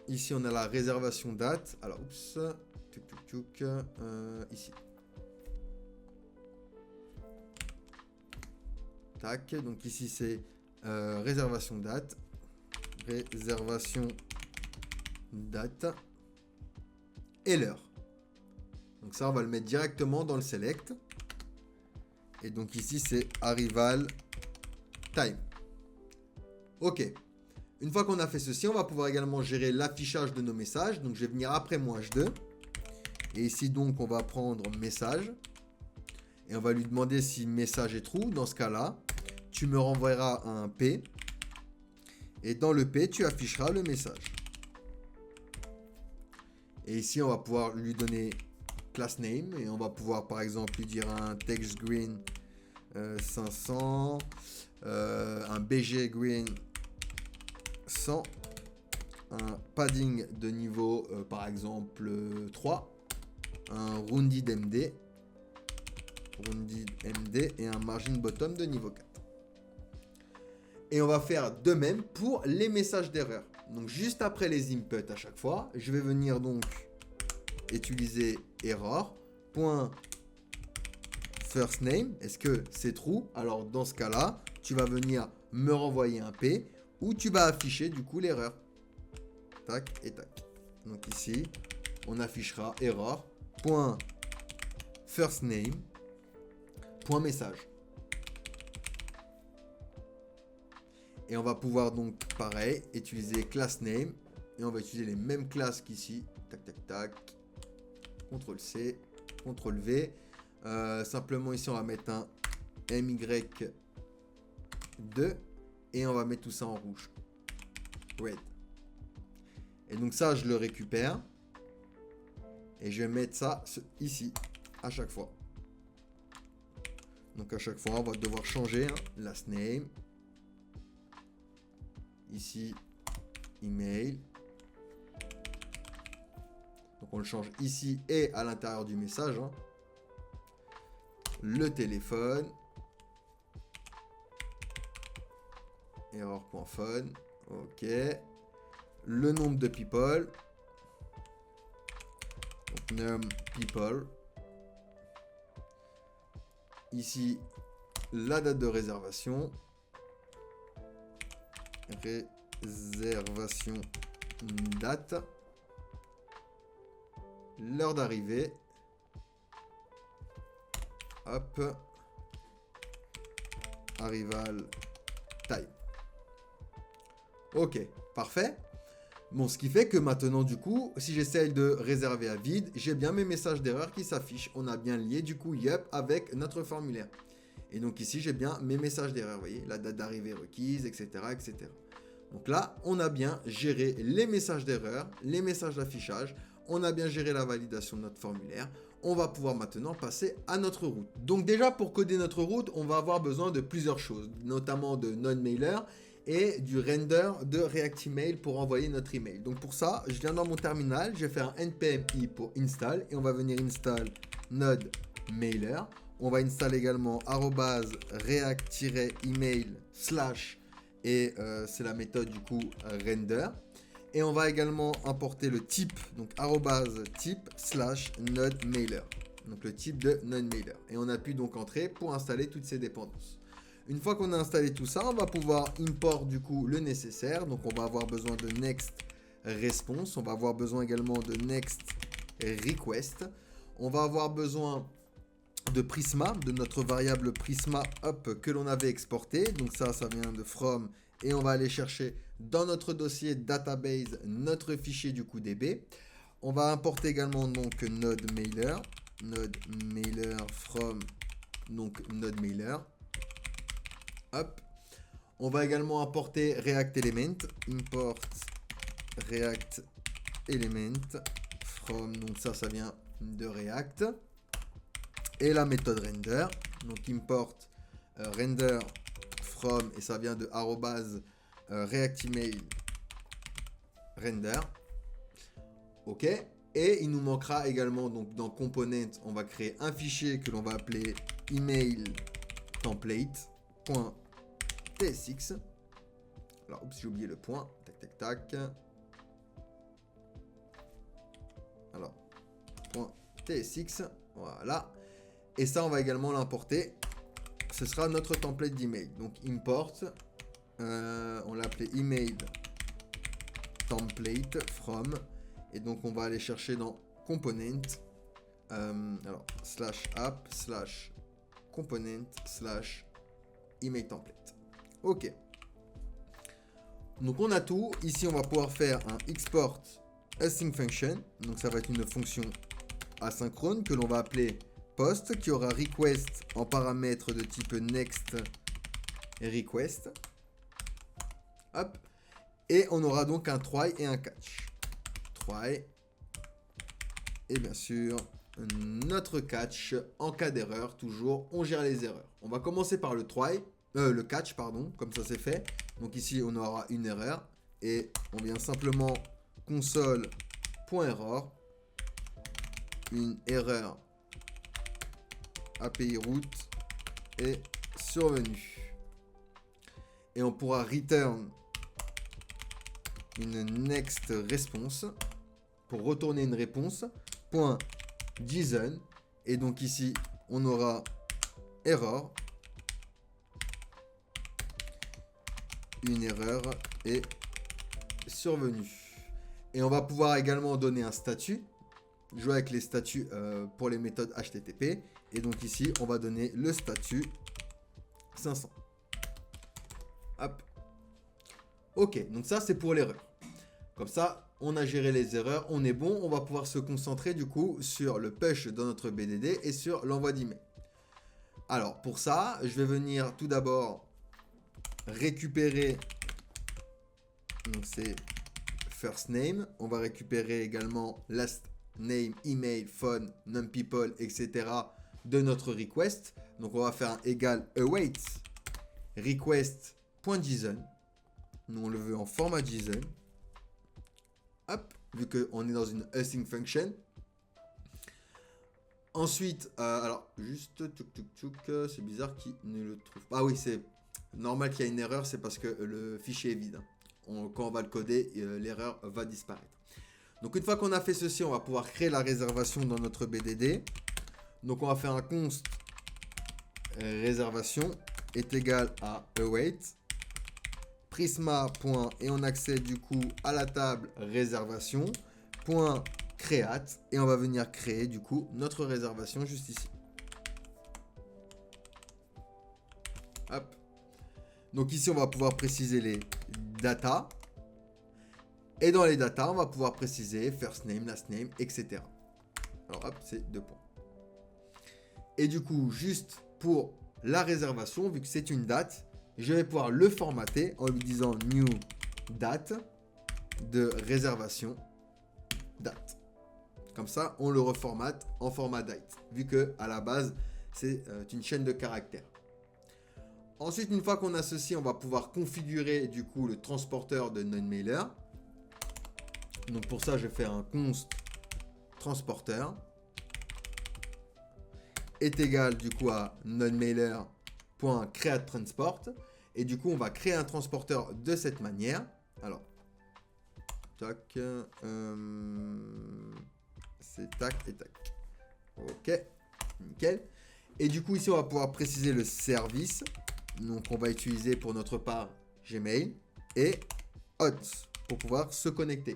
Ici, on a la réservation date. Alors, oups. Ici. Tac. Donc ici, c'est réservation date. Réservation date. Et l'heure. Donc ça, on va le mettre directement dans le select. Et donc ici, c'est arrival time. Ok. Une fois qu'on a fait ceci, on va pouvoir également gérer l'affichage de nos messages. Donc je vais venir après mon H2. Et ici, donc, on va prendre message. Et on va lui demander si message est true. Dans ce cas-là, tu me renverras un P. Et dans le P, tu afficheras le message. Et ici, on va pouvoir lui donner class name. Et on va pouvoir, par exemple, lui dire un text green 500. Un BG green 100. Un padding de niveau, par exemple, 3. Un rounded MD. Rounded MD et un margin bottom de niveau 4. Et on va faire de même pour les messages d'erreur. Donc juste après les inputs à chaque fois, je vais venir donc utiliser error. First name, est-ce que c'est true? Alors dans ce cas-là, tu vas venir me renvoyer un P où tu vas afficher du coup l'erreur. Tac et tac. Donc ici, on affichera error. First name. Message. Et on va pouvoir donc, pareil, utiliser class name. Et on va utiliser les mêmes classes qu'ici. Tac, tac, tac. CTRL C, CTRL V. Simplement ici, on va mettre un MY2. Et on va mettre tout ça en rouge. Red. Et donc ça, je le récupère. Et je vais mettre ça ici, à chaque fois. Donc à chaque fois, on va devoir changer last name. Ici, email. Donc on le change ici et à l'intérieur du message. Le téléphone. Error.phone. Ok. Le nombre de people. Donc, num people. Ici, la date de réservation. Réservation date. L'heure d'arrivée. Hop. Arrival time. Ok, parfait. Bon, ce qui fait que maintenant, du coup, si j'essaye de réserver à vide, j'ai bien mes messages d'erreur qui s'affichent. On a bien lié, du coup, yup, avec notre formulaire. Et donc ici, j'ai bien mes messages d'erreur, vous voyez, la date d'arrivée requise, etc., etc. Donc là, on a bien géré les messages d'erreur, les messages d'affichage, on a bien géré la validation de notre formulaire. On va pouvoir maintenant passer à notre route. Donc déjà, pour coder notre route, on va avoir besoin de plusieurs choses, notamment de node-mailer et du render de React Email pour envoyer notre email. Donc pour ça, je viens dans mon terminal, je vais faire un npm i pour install et on va venir install node mailer. On va installer également @react-email/ et c'est la méthode du coup render. Et on va également importer le type, donc @type/ node mailer. Donc le type de node mailer. Et on appuie donc entrée pour installer toutes ces dépendances. Une fois qu'on a installé tout ça, on va pouvoir import du coup le nécessaire. Donc on va avoir besoin de next response. On va avoir besoin également de next request. On va avoir besoin de Prisma, de notre variable Prisma up que l'on avait exporté. Donc ça vient de from et on va aller chercher dans notre dossier database notre fichier du coup DB. On va importer également donc node mailer from donc node mailer. Hop. On va également importer React Element, import React Element from, donc ça vient de React. Et la méthode render, donc import render from, et ça vient de @react-email render. Ok. Et il nous manquera également, donc dans component, on va créer un fichier que l'on va appeler email template.tsx. Alors, oups, j'ai oublié le point. Tac, tac, tac. Alors, .tsx, voilà. Et ça, on va également l'importer. Ce sera notre template d'email. Donc, import, on l'a appelé email template from. Et donc, on va aller chercher dans component. Alors, /app /component /email template. Ok. Donc, on a tout. Ici, on va pouvoir faire un export async function. Donc, ça va être une fonction asynchrone que l'on va appeler post, qui aura request en paramètre de type next request. Hop. Et on aura donc un try et un catch. Try. Et bien sûr, notre catch en cas d'erreur, toujours, on gère les erreurs. On va commencer par le try, le catch, pardon, comme ça c'est fait. Donc ici, on aura une erreur et on vient simplement console.error. Une erreur API route est survenue. Et on pourra return une next response pour retourner une réponse. .json. Et donc ici, on aura error. Une erreur est survenue. Et on va pouvoir également donner un statut. Jouer avec les statuts pour les méthodes HTTP. Et donc ici, on va donner le statut 500. Hop. Ok, donc ça c'est pour l'erreur. Comme ça, on a géré les erreurs, on est bon. On va pouvoir se concentrer du coup sur le push dans notre BDD et sur l'envoi d'email. Alors pour ça, je vais venir tout d'abord récupérer. Donc c'est first name. On va récupérer également last name, email, phone, numpeople, etc. de notre request. Donc on va faire un égal await request.json. Nous on le veut en format JSON. Hop, vu qu'on est dans une async function. Ensuite, alors juste c'est bizarre qu'il ne le trouve pas. Ah oui, c'est normal qu'il y ait une erreur, c'est parce que le fichier est vide. Quand on va le coder, l'erreur va disparaître. Donc une fois qu'on a fait ceci, on va pouvoir créer la réservation dans notre BDD. Donc on va faire un const réservation est égal à await prisma point, et on accède du coup à la table réservation point create, et on va venir créer du coup notre réservation juste ici. Hop. Donc ici on va pouvoir préciser les data, et dans les data on va pouvoir préciser first name, last name, etc. Alors hop, c'est 2 points. Et du coup, juste pour la réservation, vu que c'est une date, je vais pouvoir le formater en lui disant new date de réservation date. Comme ça, on le reformate en format date, vu que à la base, c'est une chaîne de caractères. Ensuite, une fois qu'on a ceci, on va pouvoir configurer du coup le transporteur de non-mailer. Donc pour ça, je vais faire un const transporteur est égal du coup à nonmailer.createTransport, et du coup on va créer un transporteur de cette manière. Alors tac, c'est tac et tac, ok, nickel. Et du coup ici on va pouvoir préciser le service, donc on va utiliser pour notre part Gmail et hot pour pouvoir se connecter,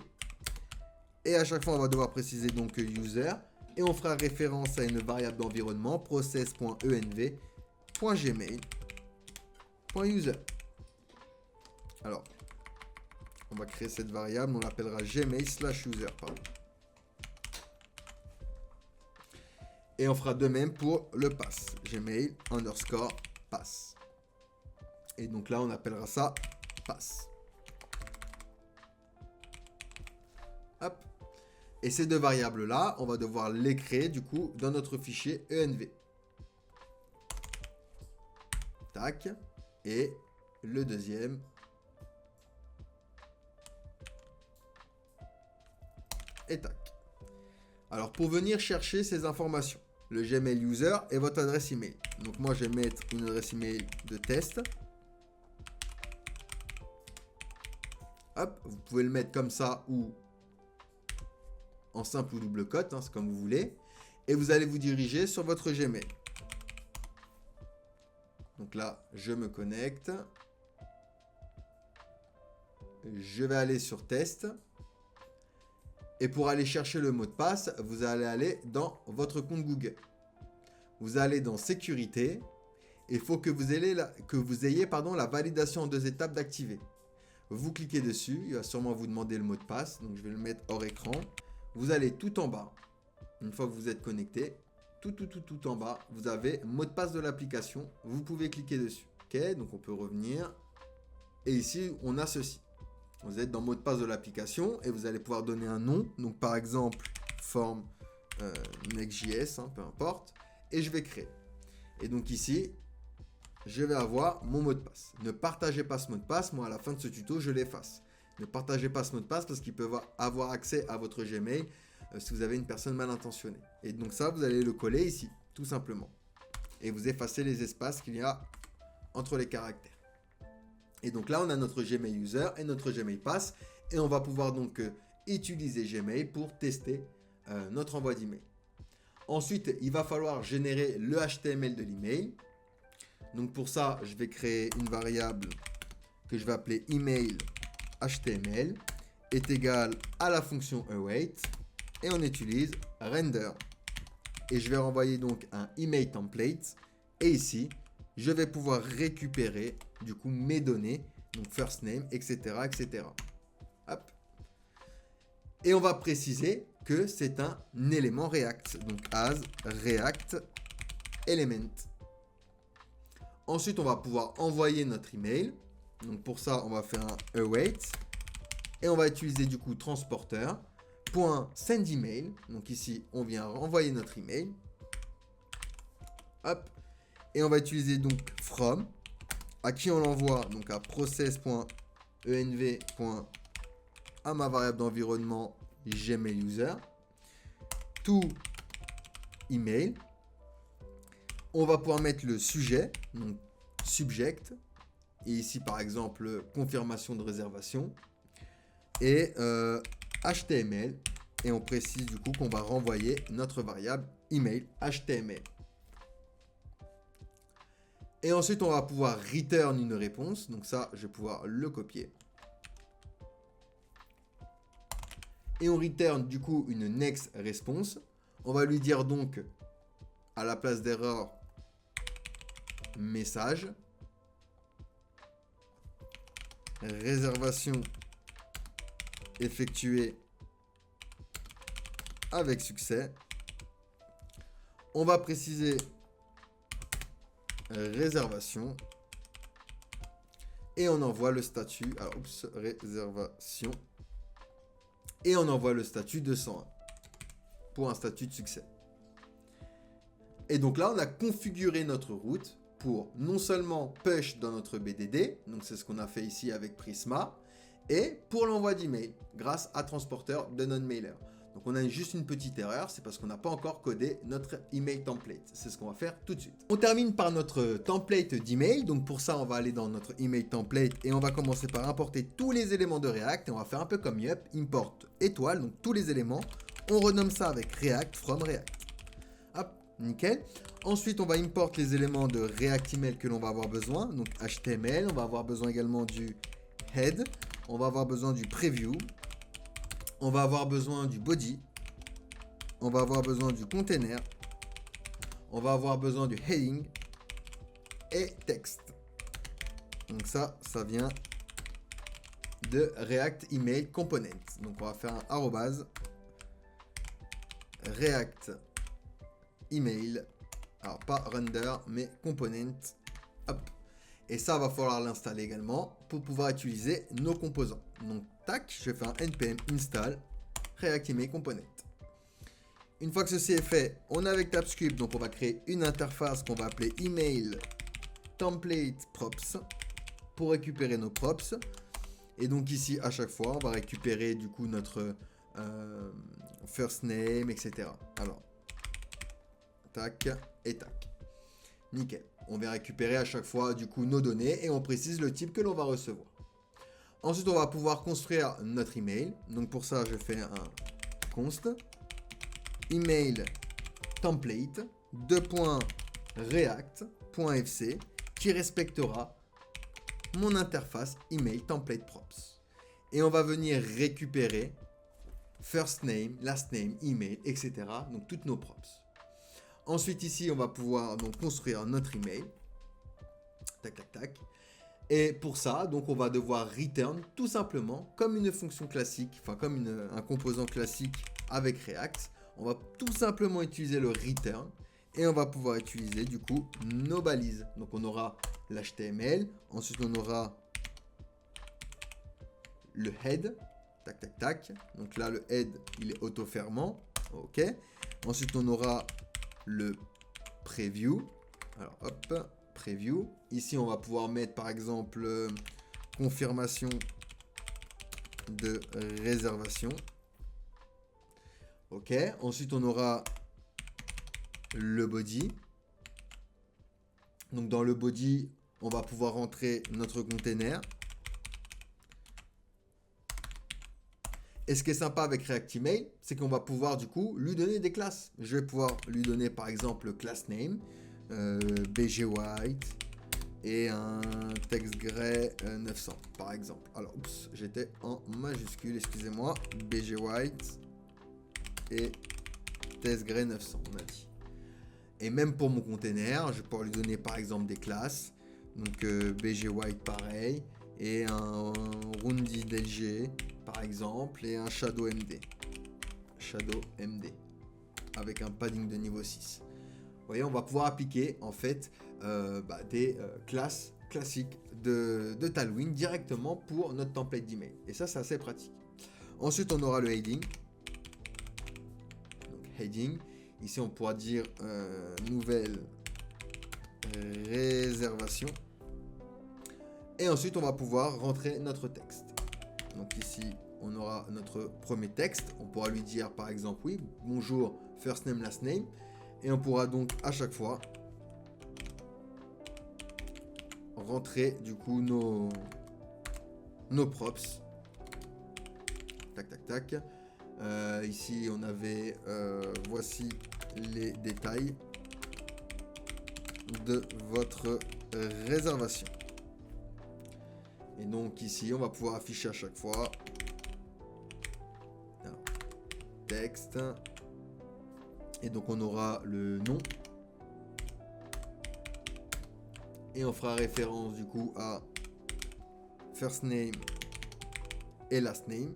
et à chaque fois on va devoir préciser donc user. Et on fera référence à une variable d'environnement process.env.gmail.user. Alors, on va créer cette variable, on l'appellera gmail/user. Et on fera de même pour le pass, gmail_pass. Et donc là, on appellera ça pass. Hop. Et ces deux variables-là, on va devoir les créer du coup dans notre fichier env. Tac. Et le deuxième. Et tac. Alors pour venir chercher ces informations, le Gmail user et votre adresse email. Donc moi je vais mettre une adresse email de test. Hop, vous pouvez le mettre comme ça ou en simple ou double cote, hein, c'est comme vous voulez. Et vous allez vous diriger sur votre Gmail. Donc là, je me connecte. Je vais aller sur test. Et pour aller chercher le mot de passe, vous allez aller dans votre compte Google. Vous allez dans sécurité. Il faut que vous ayez, la validation en 2 étapes d'activer. Vous cliquez dessus. Il va sûrement vous demander le mot de passe. Donc je vais le mettre hors écran. Vous allez tout en bas, une fois que vous êtes connecté, tout en bas, vous avez mot de passe de l'application. Vous pouvez cliquer dessus. Ok, donc on peut revenir. Et ici, on a ceci. Vous êtes dans mot de passe de l'application et vous allez pouvoir donner un nom. Donc par exemple, form Next.js, peu importe. Et je vais créer. Et donc ici, je vais avoir mon mot de passe. Ne partagez pas ce mot de passe. Moi, à la fin de ce tuto, je l'efface. Ne partagez pas ce mot de passe parce qu'ils peuvent avoir accès à votre Gmail si vous avez une personne mal intentionnée. Et donc ça, vous allez le coller ici, tout simplement. Et vous effacez les espaces qu'il y a entre les caractères. Et donc là, on a notre Gmail user et notre Gmail pass. Et on va pouvoir donc utiliser Gmail pour tester notre envoi d'email. Ensuite, il va falloir générer le HTML de l'email. Donc pour ça, je vais créer une variable que je vais appeler email HTML est égal à la fonction await et on utilise render. Et je vais renvoyer donc un email template. Et ici, je vais pouvoir récupérer du coup mes données, donc first name, etc. etc. Hop. Et on va préciser que c'est un élément React. Donc as React element. Ensuite, on va pouvoir envoyer notre email. Donc pour ça, on va faire un await. Et on va utiliser du coup transporteur. .send email. Donc ici, on vient renvoyer notre email. Hop. Et on va utiliser donc from. À qui on l'envoie? Donc à process.env. À ma variable d'environnement Gmail user. To email. On va pouvoir mettre le sujet. Donc subject. Et ici par exemple confirmation de réservation. Et HTML Et on précise du coup qu'on va renvoyer notre variable email HTML. Et ensuite, on va pouvoir return une réponse. Donc ça, je vais pouvoir le copier. Et on return du coup une next response. On va lui dire donc, à la place d'erreur, message. Réservation effectuée avec succès. On va préciser réservation. Et on envoie le statut. Alors, oups, réservation. Et on envoie le statut 201 pour un statut de succès. Et donc là, on a configuré notre route pour non seulement push dans notre BDD, donc c'est ce qu'on a fait ici avec Prisma, et pour l'envoi d'email grâce à transporteur de non-mailer. Donc on a juste une petite erreur, c'est parce qu'on n'a pas encore codé notre email template. C'est ce qu'on va faire tout de suite. On termine par notre template d'email. Donc pour ça, on va aller dans notre email template et on va commencer par importer tous les éléments de React. Et on va faire un peu comme Yup, import étoile, donc tous les éléments. On renomme ça avec React from React. Hop, nickel. Ensuite, on va import les éléments de React Email que l'on va avoir besoin. Donc HTML, on va avoir besoin également du head. On va avoir besoin du preview. On va avoir besoin du body. On va avoir besoin du container. On va avoir besoin du heading. Et texte. Donc ça vient de React Email Component. Donc on va faire un arrobase React Email. Alors pas render, mais component. Hop. Et ça, va falloir l'installer également pour pouvoir utiliser nos composants. Donc, tac, je vais faire un npm install React Email Component. Une fois que ceci est fait, on est avec TypeScript, donc on va créer une interface qu'on va appeler email template props pour récupérer nos props. Et donc ici, à chaque fois, on va récupérer du coup notre first name, etc. Alors, tac et tac. Nickel. On va récupérer à chaque fois du coup nos données et on précise le type que l'on va recevoir. Ensuite, on va pouvoir construire notre email. Donc pour ça, je fais un const email template .react.fc qui respectera mon interface email template props. Et on va venir récupérer first name, last name, email, etc. Donc toutes nos props. Ensuite, ici, on va pouvoir donc construire notre email. Tac, tac, tac. Et pour ça, donc, on va devoir return tout simplement comme une fonction classique, enfin comme un composant classique avec React. On va tout simplement utiliser le return et on va pouvoir utiliser du coup nos balises. Donc, on aura l'HTML. Ensuite, on aura le head. Tac, tac, tac. Donc là, le head, il est auto-fermant. OK. Ensuite, on aura le preview. Alors hop, preview. Ici, on va pouvoir mettre par exemple confirmation de réservation. Ok. Ensuite, on aura le body. Donc dans le body, on va pouvoir rentrer notre container. Et ce qui est sympa avec React Email, c'est qu'on va pouvoir du coup lui donner des classes. Je vais pouvoir lui donner par exemple le class name, BG White et un text gray 900 par exemple. Alors, oups, j'étais en majuscule, excusez-moi. BG White et text gray 900, on a dit. Et même pour mon container, je vais pouvoir lui donner par exemple des classes. Donc BG White pareil. Et un Rundi DLG par exemple. Et un Shadow MD. Shadow MD. Avec un padding de niveau 6. Vous voyez, on va pouvoir appliquer en fait des classes classiques de Tailwind directement pour notre template d'email. Et ça, c'est assez pratique. Ensuite, on aura le heading. Donc, heading. Ici, on pourra dire nouvelle réservation. Et ensuite, on va pouvoir rentrer notre texte. Donc ici, on aura notre premier texte. On pourra lui dire, par exemple, oui, bonjour, first name, last name. Et on pourra donc à chaque fois rentrer du coup nos props. Tac, tac, tac. Ici, on avait voici les détails de votre réservation. Et donc ici, on va pouvoir afficher à chaque fois. Alors, texte. Et donc on aura le nom. Et on fera référence du coup à first name et last name.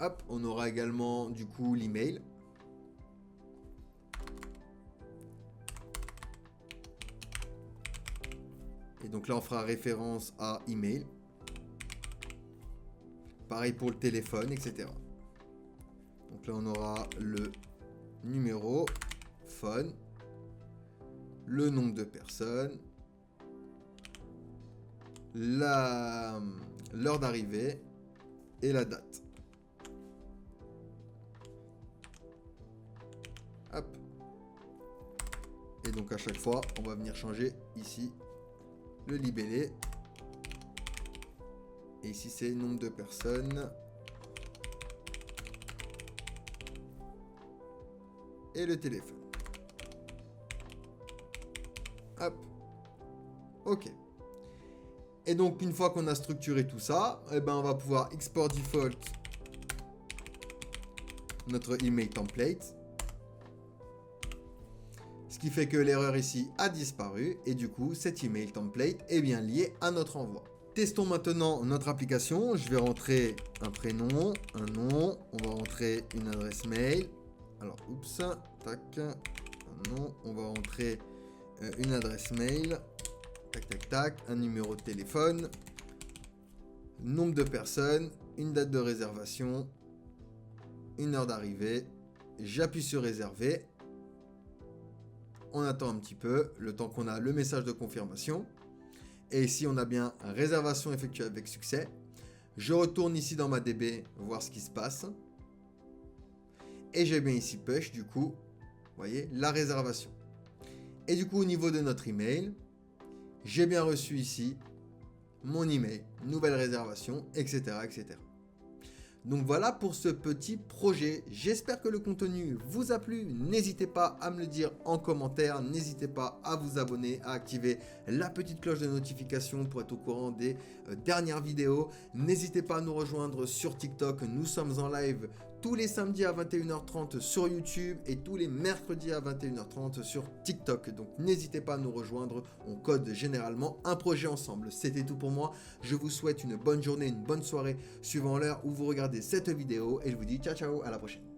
Hop, on aura également du coup l'email. Et donc là, on fera référence à email. Pareil pour le téléphone, etc. Donc là, on aura le numéro, phone, le nombre de personnes, l'heure d'arrivée et la date. Hop. Et donc à chaque fois, on va venir changer ici le libellé. Et ici, c'est le nombre de personnes. Et le téléphone. Hop. OK. Et donc, une fois qu'on a structuré tout ça, eh ben, on va pouvoir export default notre email template. Ce qui fait que l'erreur ici a disparu. Et du coup, cet email template est bien lié à notre envoi. Testons maintenant notre application. Je vais rentrer un prénom, un nom. On va rentrer une adresse mail. Alors, oups, tac, un nom. On va rentrer une adresse mail. Tac, tac, tac. Un numéro de téléphone. Nombre de personnes. Une date de réservation. Une heure d'arrivée. J'appuie sur réserver. On attend un petit peu, le temps qu'on a le message de confirmation. Et ici, on a bien réservation effectuée avec succès. Je retourne ici dans ma DB, voir ce qui se passe. Et j'ai bien ici push, du coup, vous voyez, la réservation. Et du coup, au niveau de notre email, j'ai bien reçu ici mon email, nouvelle réservation, etc., etc. Donc voilà pour ce petit projet. J'espère que le contenu vous a plu. N'hésitez pas à me le dire en commentaire. N'hésitez pas à vous abonner, à activer la petite cloche de notification pour être au courant des dernières vidéos. N'hésitez pas à nous rejoindre sur TikTok. Nous sommes en live tous les samedis à 21h30 sur YouTube et tous les mercredis à 21h30 sur TikTok. Donc n'hésitez pas à nous rejoindre, on code généralement un projet ensemble. C'était tout pour moi, je vous souhaite une bonne journée, une bonne soirée suivant l'heure où vous regardez cette vidéo et je vous dis ciao ciao, à la prochaine.